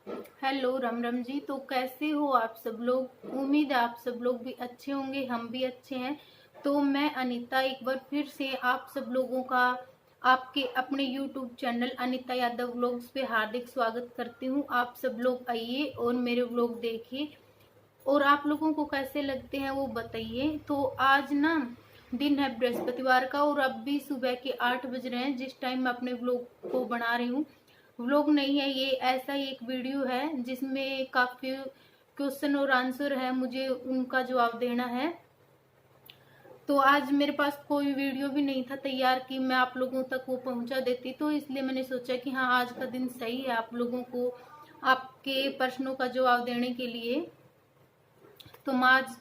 Hello Ram Ram ji. तो कैसे हो आप सब लोग? उम्मीद है आप सब लोग भी अच्छे होंगे, हम भी अच्छे हैं। तो मैं अनीता एक बार फिर से आप सब लोगों का आपके अपने YouTube channel Anita Yadav vlogs पे हार्दिक स्वागत करती हूँ। आप सब लोग आइए और मेरे व्लॉग देखिए और आप लोगों को कैसे लगते हैं वो बताइए। तो आज ना दिन है बृहस्पतिवार का और अब भी सुबह के 8 बज रहे हैं जिस टाइम मैं अपने व्लॉग को बना रही हूँ। व्लॉग नहीं है ये, ऐसा ही एक वीडियो है जिसमें काफी क्वेश्चन और आंसर है, मुझे उनका जवाब देना है। तो आज मेरे पास कोई वीडियो भी नहीं था तैयार कि मैं आप लोगों तक वो पहुंचा देती, तो इसलिए मैंने सोचा कि हाँ आज का दिन सही है आप लोगों को आपके प्रश्नों का जवाब देने के लिए। तो मैं आज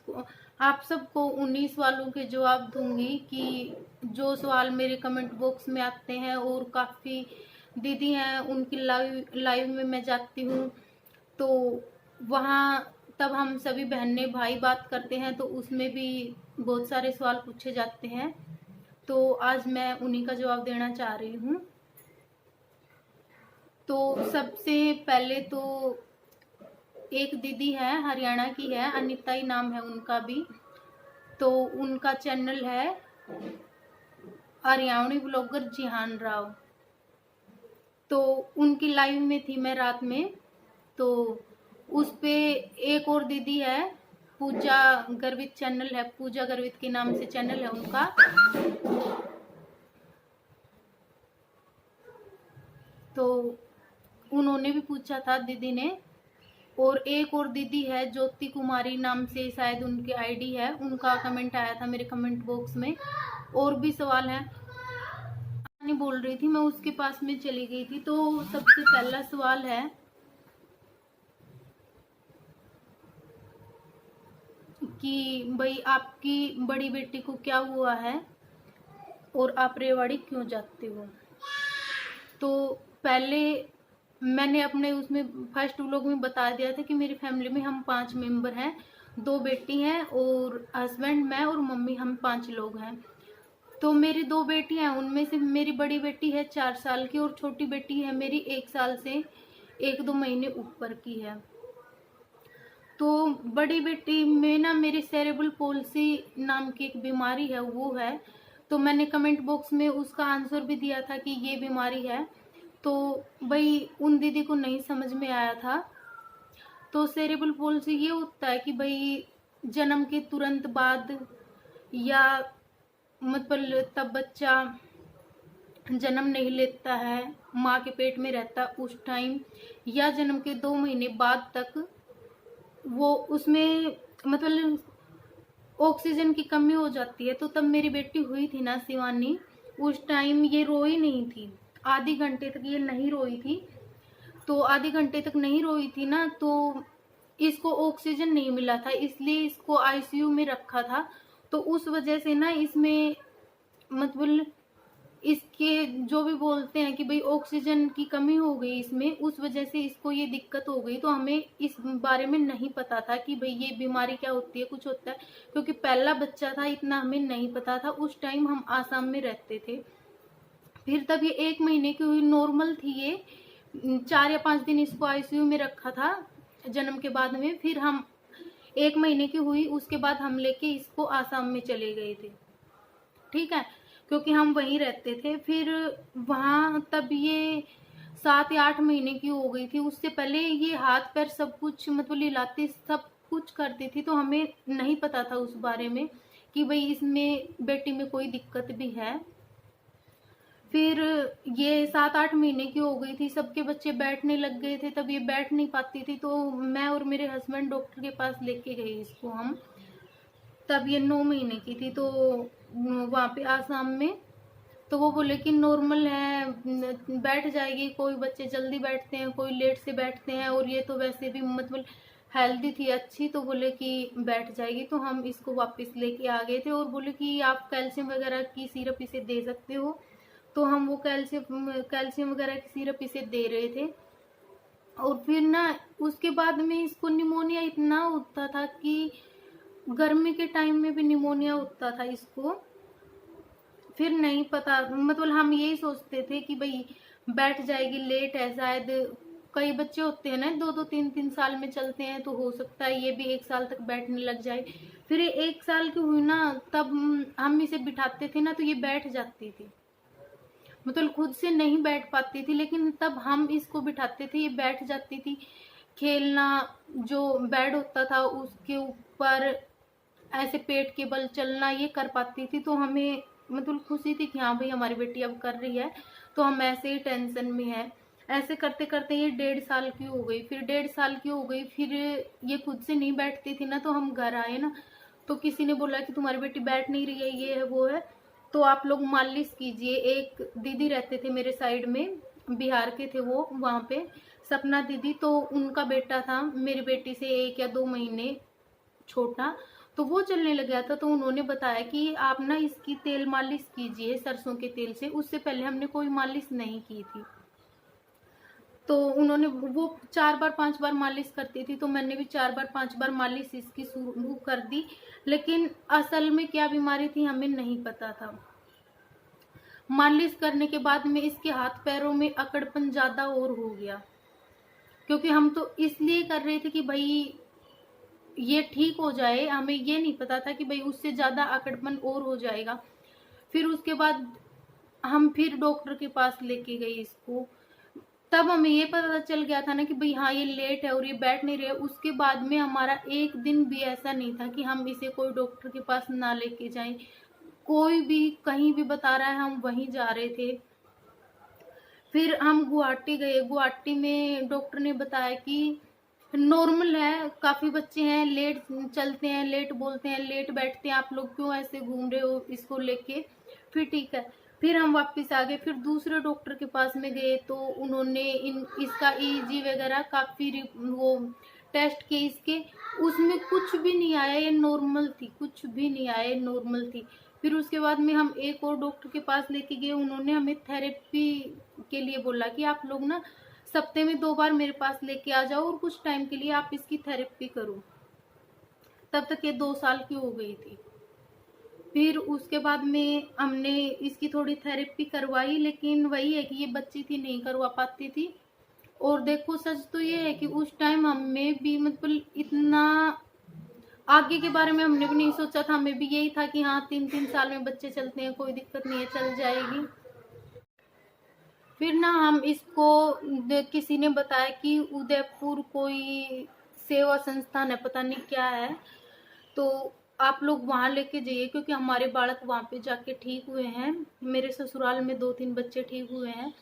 आप सबको उन्हीं सवालों के जवाब दूंगी कि जो सवाल मेरे कमेंट बॉक्स में आते हैं, और काफ़ी दीदी हैं उनकी लाइव में मैं जाती हूँ तो वहाँ तब हम सभी बहनें भाई बात करते हैं तो उसमें भी बहुत सारे सवाल पूछे जाते हैं। तो आज मैं उन्हीं का जवाब देना चाह रही हूँ। तो सबसे पहले तो एक दीदी है, हरियाणा की है, अनिता ही नाम है उनका भी। तो उनका चैनल है हरियाणवी ब्लॉगर जिहान राव। तो उनकी लाइव में थी मैं रात में। तो उस पे एक और दीदी है, पूजा गर्वित चैनल है, पूजा गर्वित के नाम से चैनल है उनका। तो उन्होंने भी पूछा था दीदी ने। और एक और दीदी है ज्योति कुमारी नाम से शायद उनकी आईडी है, उनका कमेंट आया था मेरे कमेंट बॉक्स में। और भी सवाल है, नहीं बोल रही थी मैं उसके पास में चली गई थी। तो सबसे पहला सवाल है कि भाई आपकी बड़ी बेटी को क्या हुआ है और आप रेवाड़ी क्यों जाते हो। तो पहले मैंने अपने उसमें फर्स्ट व्लॉग में बता दिया था कि मेरी फैमिली में हम 5 मेंबर हैं, 2 बेटी हैं और हस्बैंड, मैं और मम्मी, हम 5 लोग हैं। तो मेरी 2 बेटियां हैं, उनमें से मेरी बड़ी बेटी है 4 साल की और छोटी बेटी है मेरी 1 साल से 1-2 महीने ऊपर की है। तो बड़ी बेटी में ना मेरी सेरेब्रल पॉलिसी नाम की एक बीमारी है, वो है। तो मैंने कमेंट बॉक्स में उसका आंसर भी दिया था कि ये बीमारी है। तो भाई उन दीदी को नहीं समझ में आया था। तो सेरेब्रल पॉलिसी ये होता है कि भाई जन्म के तुरंत बाद, या मतलब तब बच्चा जन्म नहीं लेता है, माँ के पेट में रहता उस टाइम, या जन्म के 2 महीने बाद तक वो उसमें मतलब ऑक्सीजन की कमी हो जाती है। तो तब मेरी बेटी हुई थी ना शिवानी, उस टाइम ये रोई नहीं थी, आधे घंटे तक ये नहीं रोई थी। तो आधे घंटे तक नहीं रोई थी ना, तो इसको ऑक्सीजन नहीं मिला था, इसलिए इसको आईसीयू में रखा था। तो उस वजह से ना इसमें मतलब इसके जो भी बोलते हैं कि भाई ऑक्सीजन की कमी हो गई इसमें, उस वजह से इसको ये दिक्कत हो गई। तो हमें इस बारे में नहीं पता था कि भाई ये बीमारी क्या होती है, कुछ होता है, क्योंकि पहला बच्चा था, इतना हमें नहीं पता था। उस टाइम हम आसाम में रहते थे। फिर तब ये 1 महीने की हुई, नॉर्मल थी ये, 4 या 5 दिन इसको आईसीयू में रखा था जन्म के बाद में। फिर हम 1 महीने की हुई, उसके बाद हम लेके इसको आसाम में चले गए थे, ठीक है, क्योंकि हम वहीं रहते थे। फिर वहां तब ये 7 या 8 महीने की हो गई थी। उससे पहले ये हाथ पैर सब कुछ मतलब हिलाती सब कुछ करती थी, तो हमें नहीं पता था उस बारे में कि भाई इसमें बेटी में कोई दिक्कत भी है। फिर ये 7-8 महीने की हो गई थी, सबके बच्चे बैठने लग गए थे, तब ये बैठ नहीं पाती थी। तो मैं और मेरे हस्बैंड डॉक्टर के पास लेके गए इसको हम। तब ये 9 महीने की थी। तो वहाँ पे आसाम में तो वो बोले कि नॉर्मल है, बैठ जाएगी, कोई बच्चे जल्दी बैठते हैं, कोई लेट से बैठते हैं, और ये तो वैसे भी मतलब हेल्दी थी अच्छी, तो बोले कि बैठ जाएगी। तो हम इसको वापस लेके आ गए थे और बोले कि आप कैल्शियम वगैरह की सिरप इसे दे सकते हो। तो हम वो कैल्शियम वगैरह की सिरप इसे दे रहे थे। और फिर ना उसके बाद में इसको निमोनिया इतना होता था कि गर्मी के टाइम में भी निमोनिया होता था इसको। फिर नहीं पता, मतलब हम यही सोचते थे कि भाई बैठ जाएगी, लेट है शायद, कई बच्चे होते हैं ना 2-2 3-3 साल में चलते हैं, तो हो सकता है ये भी 1 साल तक बैठने लग जाए। फिर ये 1 साल की हुई ना, तब हम इसे बिठाते थे ना तो ये बैठ जाती थी, मतलब खुद से नहीं बैठ पाती थी, लेकिन तब हम इसको बिठाते थे ये बैठ जाती थी। खेलना, जो बेड होता था उसके ऊपर ऐसे पेट के बल चलना, ये कर पाती थी। तो हमें मतलब खुशी थी कि हाँ भाई हमारी बेटी अब कर रही है, तो हम ऐसे ही टेंशन में है। ऐसे करते करते ये 1.5 साल की हो गई, फिर 1.5 साल की हो गई, फिर ये खुद से नहीं बैठती थी ना, तो हम घर आए ना, तो किसी ने बोला कि तुम्हारी बेटी बैठ नहीं रही है, ये है वो है, तो आप लोग मालिश कीजिए। एक दीदी रहते थे मेरे साइड में, बिहार के थे वो, वहाँ पे सपना दीदी, तो उनका बेटा था मेरी बेटी से 1 या 2 महीने छोटा, तो वो चलने लग गया था। तो उन्होंने बताया कि आप ना इसकी तेल मालिश कीजिए सरसों के तेल से, उससे पहले हमने कोई मालिश नहीं की थी। तो उन्होंने वो 4 बार 5 बार मालिश करती थी, तो मैंने भी 4 बार 5 बार मालिश इसकी शुरू कर दी। लेकिन असल में क्या बीमारी थी हमें नहीं पता था। मालिश करने के बाद में इसके हाथ पैरों में अकड़पन ज्यादा और हो गया, क्योंकि हम तो इसलिए कर रहे थे कि भाई ये ठीक हो जाए, हमें ये नहीं पता था कि भाई उससे ज्यादा अकड़पन और हो जाएगा। फिर उसके बाद हम फिर डॉक्टर के पास लेके गए इसको, तब हमें ये पता चल गया था ना कि भाई हाँ ये लेट है और ये बैठ नहीं रहे। उसके बाद में हमारा एक दिन भी ऐसा नहीं था कि हम इसे कोई डॉक्टर के पास ना लेके जाएं। कोई भी कहीं भी बता रहा है हम वहीं जा रहे थे। फिर हम गुवाहाटी गए, गुवाहाटी में डॉक्टर ने बताया कि नॉर्मल है, काफी बच्चे हैं लेट चलते हैं, लेट बोलते हैं, लेट बैठते हैं, आप लोग क्यों ऐसे घूम रहे हो इसको लेके। फिर ठीक है, फिर हम वापस आ गए, फिर दूसरे डॉक्टर के पास में गए, तो उन्होंने इसका ईजी वगैरह काफी वो टेस्ट किए इसके, उसमें कुछ भी नहीं आया, ये नॉर्मल थी, कुछ भी नहीं आया, ये नॉर्मल थी। फिर उसके बाद में हम एक और डॉक्टर के पास लेके गए, उन्होंने हमें थेरेपी के लिए बोला कि आप लोग ना सप्ते में 2 बार मेरे पास लेके आ जाओ और कुछ टाइम के लिए आप इसकी थेरेपी करो। तब तक ये 2 साल की हो गई थी। फिर उसके बाद में हमने इसकी थोड़ी थेरेपी करवाई, लेकिन वही है कि ये बच्ची थी नहीं करवा पाती थी। और देखो सच तो ये है कि उस टाइम हमें भी मतलब इतना आगे के बारे में हमने भी नहीं सोचा था, हमें भी यही था कि हाँ 3-3 साल में बच्चे चलते हैं, कोई दिक्कत नहीं है, चल जाएगी। फिर ना हम इसको किसी ने बताया कि उदयपुर कोई सेवा संस्थान है, पता नहीं क्या है, तो आप लोग वहां लेके जाइए, क्योंकि हमारे बालक वहां पे जाके ठीक हुए हैं। मेरे ससुराल में 2-3 बच्चे ठीक हुए हैं।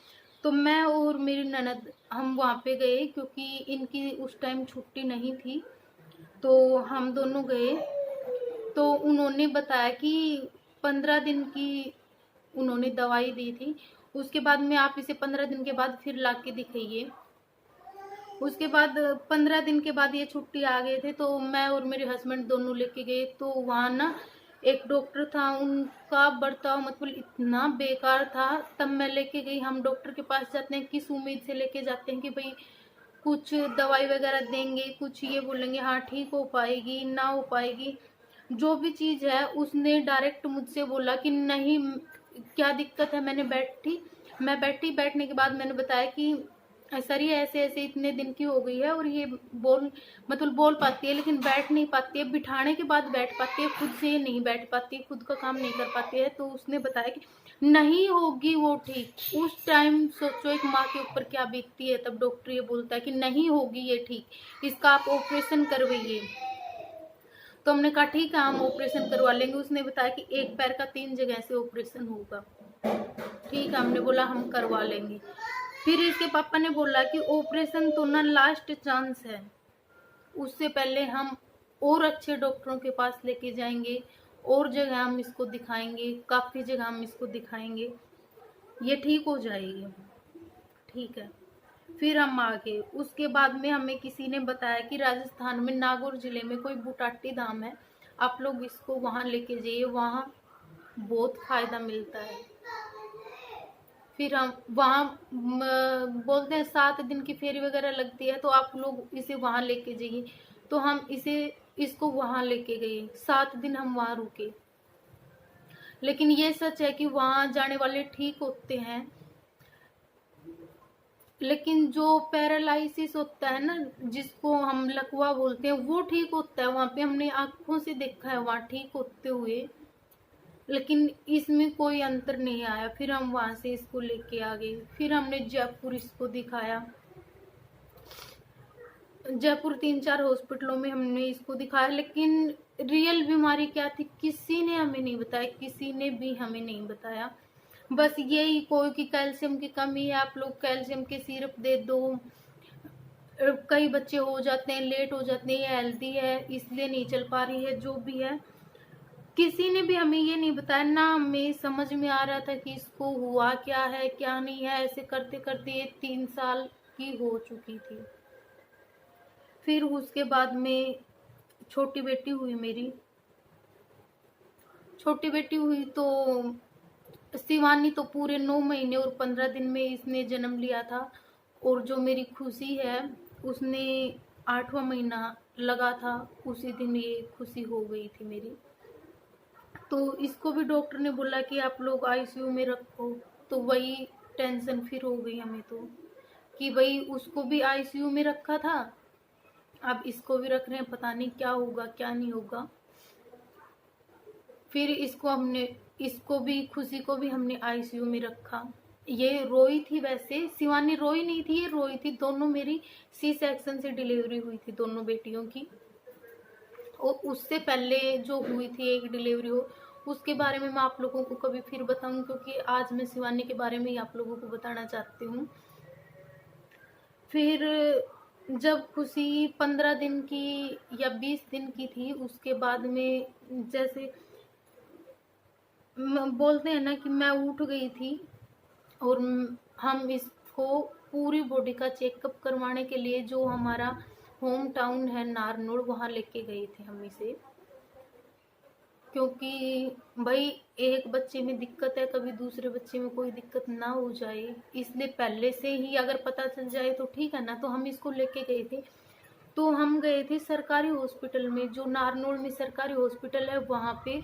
तो मैं और मेरी ननद हम वहां पे गए, क्योंकि इनकी उस टाइम छुट्टी नहीं थी, तो हम दोनों गए। तो उन्होंने बताया कि 15 दिन की उन्होंने दवाई दी थी, उसके बाद में आप इसे 15 दिन के बाद फिर ला के दिखाइए। उसके बाद 15 दिन के बाद ये छुट्टी आ गए थे, तो मैं और मेरे हस्बैंड दोनों लेके गए। तो वहाँ ना एक डॉक्टर था, उनका बर्ताव मतलब इतना बेकार था। तब मैं लेके गई, हम डॉक्टर के पास जाते हैं किस उम्मीद से लेके जाते हैं कि भाई कुछ दवाई वगैरह देंगे, कुछ ये बोलेंगे हाँ ठीक हो पाएगी ना हो पाएगी, जो भी चीज है। उसने डायरेक्ट मुझसे बोला कि नहीं क्या दिक्कत है। मैं बैठी, बैठने के बाद मैंने बताया कि सर ये ऐसे ऐसे इतने दिन की हो गई है और ये बोल पाती है, लेकिन बैठ नहीं पाती है, बिठाने के बाद बैठ पाती है, खुद से नहीं बैठ पाती है, खुद का काम नहीं कर पाती है। तो उसने बताया कि नहीं होगी वो ठीक। उस टाइम सोचो एक माँ के ऊपर क्या बीतती है। तब डॉक्टर ये बोलता है कि नहीं होगी ये ठीक, इसका आप ऑपरेशन करवाइए। तो हमने कहा ठीक है हम ऑपरेशन करवा लेंगे। उसने बताया कि एक पैर का 3 जगह से ऑपरेशन होगा। ठीक है, हमने बोला हम करवा लेंगे। फिर इसके पापा ने बोला कि ऑपरेशन तो ना लास्ट चांस है, उससे पहले हम और अच्छे डॉक्टरों के पास लेके जाएंगे, और जगह हम इसको दिखाएंगे, काफी जगह हम इसको दिखाएंगे, ये ठीक हो जाएगी। ठीक है, फिर हम आ गए। उसके बाद में हमें किसी ने बताया कि राजस्थान में नागौर जिले में कोई बुटाटी धाम है, आप लोग इसको वहां लेके जाइए, वहां बहुत फायदा मिलता है। फिर हम वहाँ बोलते हैं 7 दिन की फेरी वगैरह लगती है, तो आप लोग इसे वहां लेके जाइए। तो हम इसको वहां लेके गए, 7 दिन हम वहां रुके। लेकिन ये सच है कि वहां जाने वाले ठीक होते हैं, लेकिन जो पैरालिसिस होता है ना, जिसको हम लकवा बोलते हैं, वो ठीक होता है। वहां पे हमने आंखों से देखा है, वहां ठीक होते हुए, लेकिन इसमें कोई अंतर नहीं आया। फिर हम वहां से इसको लेके आ गए, फिर हमने जयपुर इसको दिखाया। जयपुर 3-4 हॉस्पिटलों में हमने इसको दिखाया, लेकिन रियल बीमारी क्या थी किसी ने हमें नहीं बताया, किसी ने भी हमें नहीं बताया। बस यही कोई कि कैल्शियम की कमी है, आप लोग कैल्शियम के सिरप दे दो। कई बच्चे हो जाते हैं, लेट हो जाते हैं, हेल्दी है इसलिए नहीं चल पा रही है, जो भी है। किसी ने भी हमें ये नहीं बताया, ना हमें समझ में आ रहा था कि इसको हुआ क्या है क्या नहीं है। ऐसे करते करते ये 3 साल की हो चुकी थी। फिर उसके बाद में छोटी बेटी हुई मेरी। छोटी बेटी हुई तो शिवानी तो पूरे 9 महीने और 15 दिन में इसने जन्म लिया था। और जो मेरी खुशी है, उसने 8वां महीना लगा था, उसी दिन ये खुशी हो गई थी मेरी। तो इसको भी डॉक्टर ने बोला कि आप लोग आईसीयू में रखो। तो वही टेंशन फिर हो गई हमें तो, कि भाई उसको भी आईसीयू में रखा था, अब इसको भी रख रहे हैं, पता नहीं क्या होगा क्या नहीं होगा। फिर इसको भी, खुशी को भी हमने आईसीयू में रखा। ये रोई थी, वैसे शिवानी रोई नहीं थी, ये रोई थी। दोनों मेरी सी सेक्शन से डिलीवरी हुई थी, दोनों बेटियों की। और उससे पहले जो हुई थी एक डिलीवरी हो, उसके बारे में मैं आप लोगों को कभी फिर बताऊं, क्योंकि आज मैं शिवानी के बारे में ही आप लोगों को बताना चाहती हूँ। फिर जब खुशी 15 दिन की या 20 दिन की थी, उसके बाद में जैसे बोलते हैं ना कि मैं उठ गई थी, और हम इसको पूरी बॉडी का चेकअप करवाने के लिए जो हमारा होम टाउन है नारनौल, वहाँ लेके गए थे हम इसे। क्योंकि भाई एक बच्चे में दिक्कत है, कभी दूसरे बच्चे में कोई दिक्कत ना हो जाए, इसलिए पहले से ही अगर पता चल जाए तो ठीक है ना। तो हम इसको लेके गए थे। तो हम गए थे सरकारी हॉस्पिटल में, जो नारनौल में सरकारी हॉस्पिटल है वहाँ पे।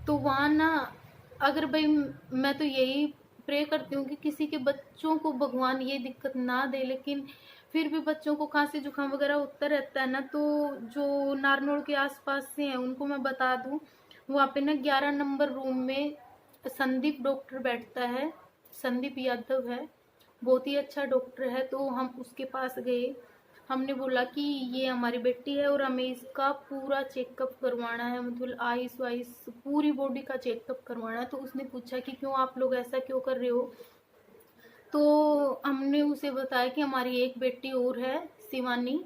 तो वहाँ ना, अगर भाई मैं तो यही प्रे करती हूँ कि किसी के बच्चों को भगवान ये दिक्कत ना दे, लेकिन फिर भी बच्चों को खांसी जुकाम वगैरह होता रहता है ना। तो जो नारनौल के आसपास से हैं उनको मैं बता दूं, वहाँ पे ना 11 नंबर रूम में संदीप डॉक्टर बैठता है, संदीप यादव है, बहुत ही अच्छा डॉक्टर है। तो हम उसके पास गए, हमने बोला कि ये हमारी बेटी है और हमें इसका पूरा चेकअप करवाना है, मतलब आइस वाइस पूरी बॉडी का चेकअप करवाना है। तो उसने पूछा कि क्यों आप लोग ऐसा क्यों कर रहे हो। तो हमने उसे बताया कि हमारी एक बेटी और है शिवानी,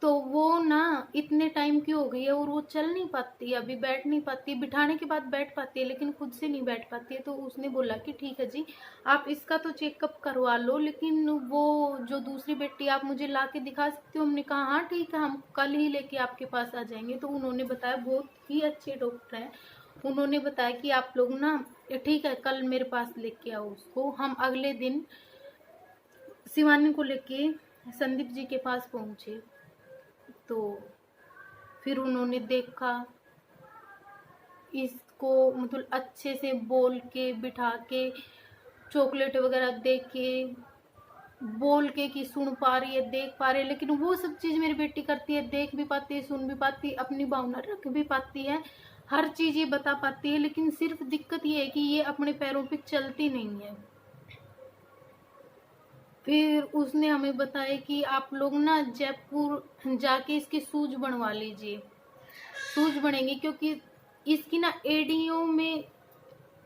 तो वो ना इतने टाइम की हो गई है और वो चल नहीं पाती, अभी बैठ नहीं पाती, बिठाने के बाद बैठ पाती है लेकिन खुद से नहीं बैठ पाती है। तो उसने बोला कि ठीक है जी, आप इसका तो चेकअप करवा लो, लेकिन वो जो दूसरी बेटी आप मुझे ला के दिखा सकते हो। हमने कहा हाँ ठीक है, हम कल ही लेके आपके पास आ जाएंगे। तो उन्होंने बताया, बहुत ही अच्छे डॉक्टर हैं, उन्होंने बताया कि आप लोग ना ठीक है कल मेरे पास लेके आओ उसको। हम अगले दिन शिवानी को लेके संदीप जी के पास पहुंचे। तो फिर उन्होंने देखा इसको, मतलब अच्छे से बोल के बिठा के, चॉकलेट वगैरह दे के, बोल के कि सुन पा रही है देख पा रही है, लेकिन वो सब चीज मेरी बेटी करती है, देख भी पाती है, सुन भी पाती है, अपनी भावना रख भी पाती है, हर चीज ये बता पाती है। लेकिन सिर्फ दिक्कत ये है कि ये अपने पैरों पे चलती नहीं है। फिर उसने हमें बताया कि आप लोग ना जयपुर जाके इसकी सूज बनवा लीजिए, सूज बनेंगे, क्योंकि इसकी ना एडियों में,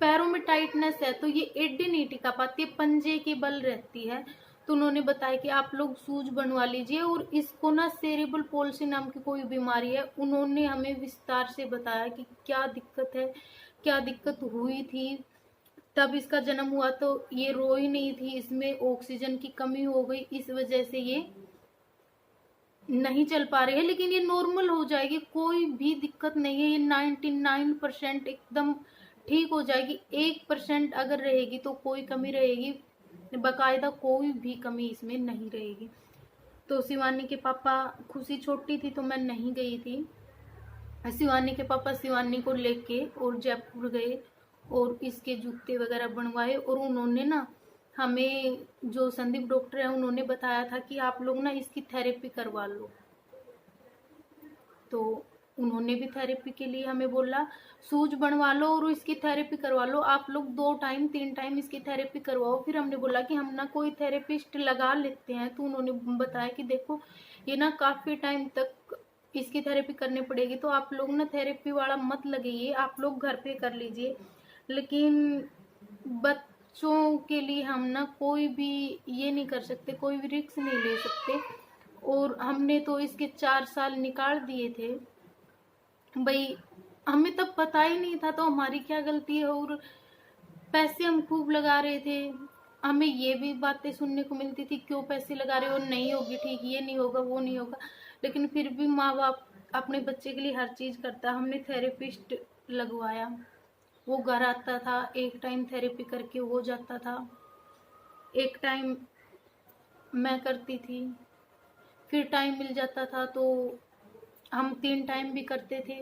पैरों में टाइटनेस है, तो ये एडी नहीं टिका पाती है, पंजे की बल रहती है। तो उन्होंने बताया कि आप लोग सूज बनवा लीजिए। और इसको ना सेरेब्रल पॉल्सी नाम की कोई बीमारी है। उन्होंने हमें विस्तार से बताया कि क्या दिक्कत है, क्या दिक्कत हुई थी। तब इसका जन्म हुआ तो ये रोई नहीं थी, इसमें ऑक्सीजन की कमी हो गई, इस वजह से ये नहीं चल पा रही है, लेकिन ये नॉर्मल हो जाएगी, कोई भी दिक्कत नहीं है। ये 99% एकदम ठीक हो जाएगी। 1% अगर रहेगी तो कोई कमी रहेगी, बकायदा कोई भी कमी इसमें नहीं रहेगी। तो शिवानी के पापा, खुशी छोटी थी तो मैं नहीं गई थी, शिवानी के पापा शिवानी को लेके और जयपुर गए और इसके जूते वगैरह बनवाए। और उन्होंने ना हमें जो संदीप डॉक्टर है उन्होंने बताया था कि आप लोग ना इसकी थेरेपी करवा लो। तो उन्होंने भी थेरेपी के लिए हमें बोला सूज बनवा लो और इसकी थेरेपी करवा लो, आप लोग 2 टाइम 3 टाइम इसकी थेरेपी करवाओ। फिर हमने बोला कि हम ना कोई थेरेपिस्ट लगा लेते हैं। तो उन्होंने बताया कि देखो ये ना काफ़ी टाइम तक इसकी थेरेपी करनी पड़ेगी, तो आप लोग ना थेरेपी वाला मत लगाइए, आप लोग घर पे कर लीजिए। लेकिन बच्चों के लिए हम ना कोई भी ये नहीं कर सकते, कोई भी रिस्क नहीं ले सकते। और हमने तो इसके 4 साल निकाल दिए थे भाई, हमें तब पता ही नहीं था तो हमारी क्या गलती है। और पैसे हम खूब लगा रहे थे, हमें ये भी बातें सुनने को मिलती थी क्यों पैसे लगा रहे हो, नहीं होगी ठीक, ये नहीं होगा वो नहीं होगा। लेकिन फिर भी माँ बाप अपने बच्चे के लिए हर चीज़ करता है। हमने थेरेपिस्ट लगवाया, वो घर आता था, एक टाइम थेरेपी करके हो जाता था, एक टाइम मैं करती थी, फिर टाइम मिल जाता था तो हम 3 टाइम भी करते थे।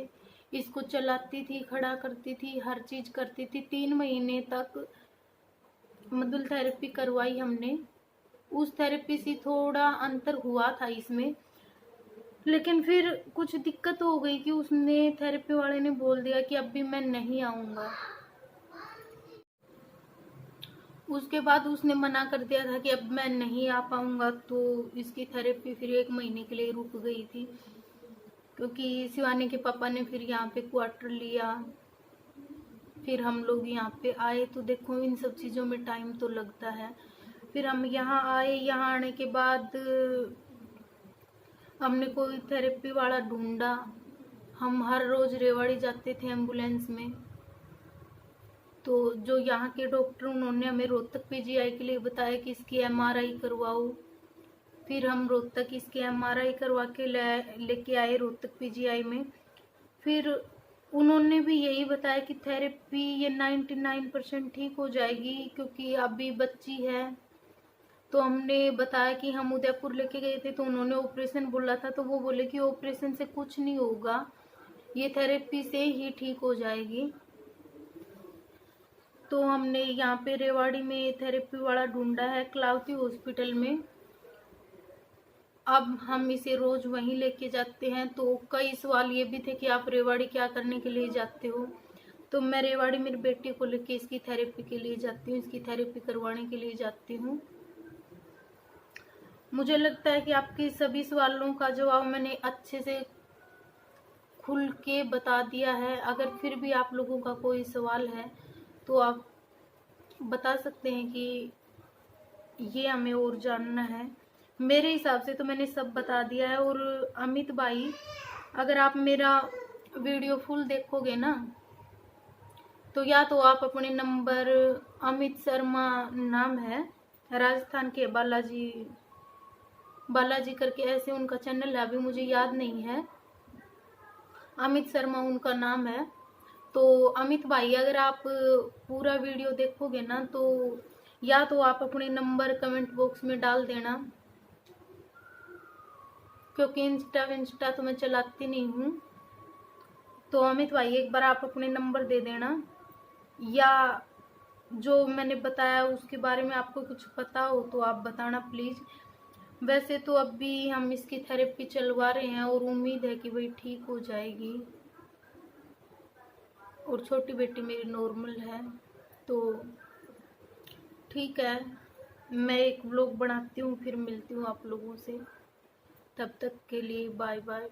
इसको चलाती थी, खड़ा करती थी, हर चीज़ करती थी। 3 महीने तक मतलब थेरेपी करवाई हमने। उस थेरेपी से थोड़ा अंतर हुआ था इसमें, लेकिन फिर कुछ दिक्कत हो गई कि उसने थेरेपी वाले ने बोल दिया कि अब भी मैं नहीं आऊँगा। उसके बाद उसने मना कर दिया था कि अब मैं नहीं आ पाऊँगा, तो इसकी थेरेपी फिर 1 महीने के लिए रुक गई थी, क्योंकि शिवानी के पापा ने फिर यहाँ पे क्वार्टर लिया। फिर हम लोग यहाँ पे आए, तो देखो इन सब चीज़ों में टाइम तो लगता है। फिर हम यहाँ आए, यहाँ आने के बाद हमने कोई थेरेपी वाला ढूंढा। हम हर रोज़ रेवाड़ी जाते थे एम्बुलेंस में। तो जो यहाँ के डॉक्टर उन्होंने हमें रोहतक पीजीआई के लिए बताया कि इसकी एमआरआई करवाओ। फिर हम रोहतक इसकी एमआरआई करवा के लेके आए रोहतक पीजीआई में। फिर उन्होंने भी यही बताया कि थेरेपी ये 99% ठीक हो जाएगी, क्योंकि अभी बच्ची है। तो हमने बताया कि हम उदयपुर लेके गए थे तो उन्होंने ऑपरेशन बोला था, तो वो बोले कि ऑपरेशन से कुछ नहीं होगा, ये थेरेपी से ही ठीक हो जाएगी। तो हमने यहाँ पे रेवाड़ी में थेरेपी वाला ढूंढा है क्लावती हॉस्पिटल में। अब हम इसे रोज वहीं लेके जाते हैं। तो कई सवाल ये भी थे कि आप रेवाड़ी क्या करने के लिए जाते हो। तो मैं रेवाड़ी मेरी बेटी को लेके इसकी थेरेपी के लिए जाती हूँ, इसकी थेरेपी करवाने के लिए जाती हूँ। मुझे लगता है कि आपके सभी सवालों का जवाब मैंने अच्छे से खुल के बता दिया है। अगर फिर भी आप लोगों का कोई सवाल है तो आप बता सकते हैं कि ये हमें और जानना है। मेरे हिसाब से तो मैंने सब बता दिया है। और अमित भाई, अगर आप मेरा वीडियो फुल देखोगे ना, तो या तो आप अपने नंबर, अमित शर्मा नाम है, राजस्थान के बालाजी करके ऐसे उनका चैनल है, अभी मुझे याद नहीं है, अमित शर्मा उनका नाम है। तो अमित भाई, अगर आप पूरा वीडियो देखोगे ना, तो या तो आप अपने नंबर कमेंट बॉक्स में डाल देना, क्योंकि इंस्टा तो मैं चलाती नहीं हूँ। तो अमित भाई, एक बार आप अपने नंबर दे देना, या जो मैंने बताया उसके बारे में आपको कुछ पता हो तो आप बताना प्लीज़। वैसे तो अभी हम इसकी थेरेपी चलवा रहे हैं और उम्मीद है कि भाई ठीक हो जाएगी। और छोटी बेटी मेरी नॉर्मल है। तो ठीक है, मैं एक व्लॉग बनाती हूँ, फिर मिलती हूँ आप लोगों से। तब तक के लिए बाय बाय।